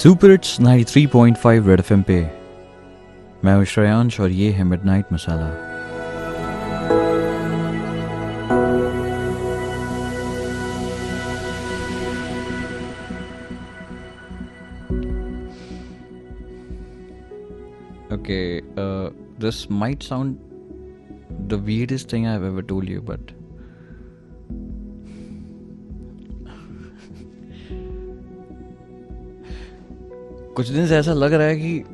Super hits 93.5 red FM पे मैं हूं श्रेयांश और ये है midnight masala. Okay, this might sound the weirdest thing I've ever told you, but कुछ दिन से ऐसा लग रहा है कि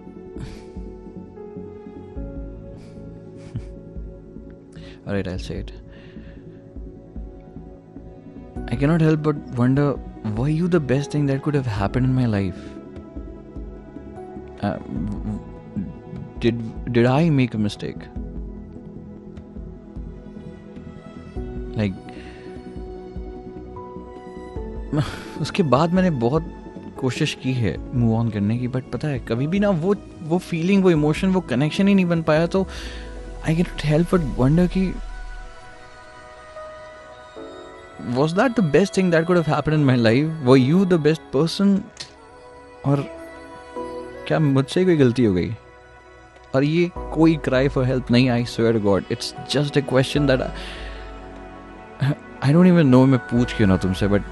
alright, I'll say it. I cannot help but wonder, were you the best thing that could have happened in my life? Did I make a mistake? Like, उसके बाद मैंने बहुत कोशिश की है मूव ऑन करने की, बट पता है कभी भी ना वो फीलिंग, वो इमोशन, वो कनेक्शन ही नहीं बन पाया। तो I can not help but wonder कि was that the best thing that could have happened in my life? Were you the best person? और क्या मुझसे कोई गलती हो गई? और ये कोई क्राई फॉर हेल्प नहीं, I swear to God, it's just a question that I don't even know मैं पूछ क्यों ना तुमसे, बट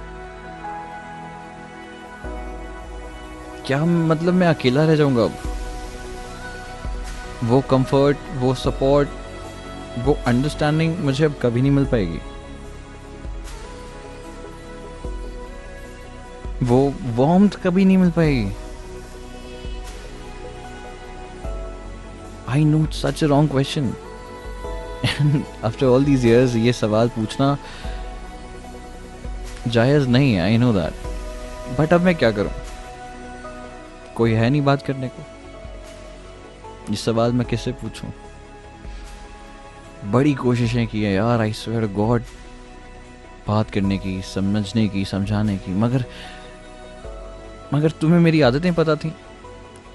क्या मतलब मैं अकेला रह जाऊंगा अब? वो कंफर्ट, वो सपोर्ट, वो अंडरस्टैंडिंग मुझे अब कभी नहीं मिल पाएगी। वो वार्मथ कभी नहीं मिल पाएगी। I know it's such a wrong question, after all these years ये सवाल पूछना जायज नहीं है, आई नो दैट, बट अब मैं क्या करूं? कोई है नहीं बात करने को। ये सवाल मैं किससे पूछूं? बड़ी कोशिशें की है यार, आई स्वेयर गॉड, बात करने की, समझने की, समझाने की, मगर तुम्हें मेरी आदतें पता थी।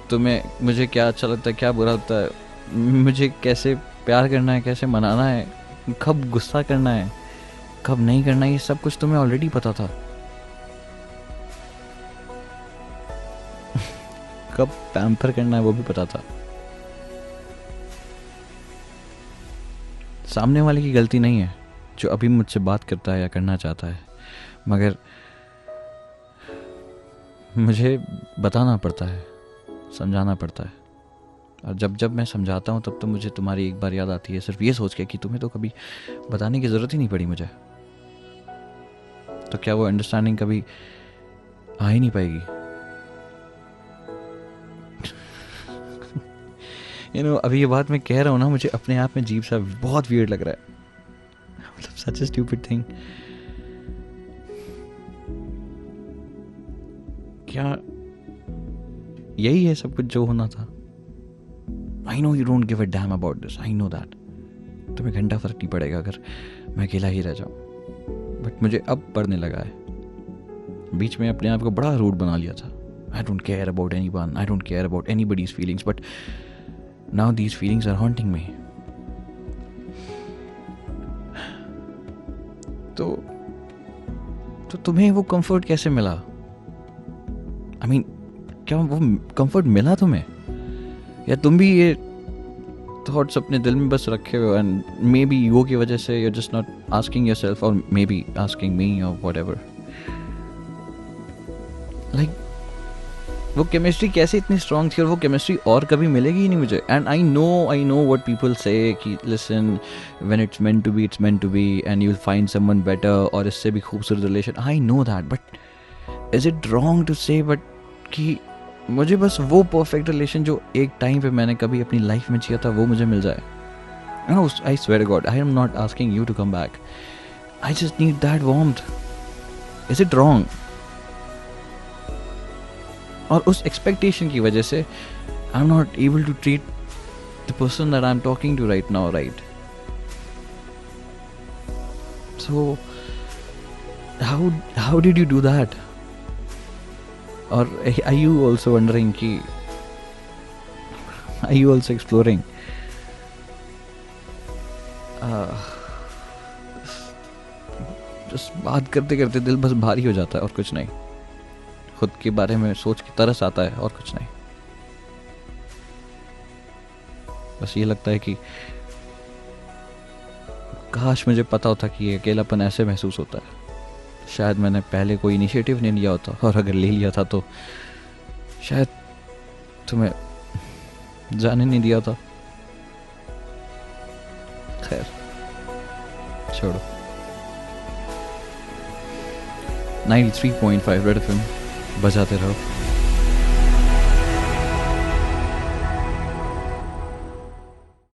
तुम्हें मुझे क्या अच्छा लगता है, क्या बुरा लगता है, मुझे कैसे प्यार करना है, कैसे मनाना है, कब गुस्सा करना है, कब नहीं करना है, ये सब कुछ तुम्हें ऑलरेडी पता था। कब पैम्पर करना है वो भी पता था। सामने वाले की गलती नहीं है जो अभी मुझसे बात करता है या करना चाहता है, मगर मुझे बताना पड़ता है, समझाना पड़ता है। और जब मैं समझाता हूँ तब तो मुझे तुम्हारी एक बार याद आती है, सिर्फ ये सोच के कि तुम्हें तो कभी बताने की ज़रूरत ही नहीं पड़ी मुझे। तो क्या वो अंडरस्टैंडिंग कभी आ ही नहीं पाएगी? अभी ये बात मैं कह रहा हूँ ना, मुझे अपने आप में अजीब सा बहुत वियर्ड लग रहा है। मतलब सच अ स्टूपिड थिंग। क्या यही है सब कुछ जो होना था? I know you don't give a damn about this, I know that. तुम्हें घंटा फर्क नहीं पड़ेगा अगर मैं अकेला ही रह जाऊं, बट मुझे अब पड़ने लगा है। बीच में अपने आप को बड़ा रूड बना लिया था। I don't care about anyone, I don't care about anybody's feelings, but now these feelings are haunting me. तो तुम्हें वो कंफर्ट कैसे मिला? आई मीन, क्या वो कंफर्ट मिला तुम्हें, या तुम भी ये थॉट्स अपने दिल में बस रखे हो एंड मे बी ईगो की वजह से you're just not asking yourself or maybe asking me or whatever? Like, वो केमिस्ट्री कैसे इतनी स्ट्रांग थी और वो केमिस्ट्री और कभी मिलेगी ही नहीं मुझे। And I know what people say कि listen, when it's meant to be it's meant to be and you will find someone better, और इससे भी खूबसूरत relation. I know that, but is it wrong to say but कि मुझे बस वो perfect relation जो एक टाइम पे मैंने कभी अपनी लाइफ में जिया था वो मुझे मिल जाए? I swear God, I am not asking you to come back, I just need that warmth. Is it wrong? और उस एक्सपेक्टेशन की वजह से I am not able to treat the person that I am talking to right now, right? So how did you do that? Or are you also wondering कि are you also exploring? Just बात करते करते दिल बस भारी हो जाता है और कुछ नहीं। खुद के बारे में सोच के तरस आता है, और कुछ नहीं। बस ये लगता है कि काश मुझे पता होता कि ये अकेलापन ऐसे महसूस होता है। शायद मैंने पहले कोई इनिशिएटिव नहीं लिया होता, और अगर ले लिया था तो शायद तुम्हें जाने नहीं दिया था। खैर छोड़ो। 93.5 रेड एफएम बजाते रहो।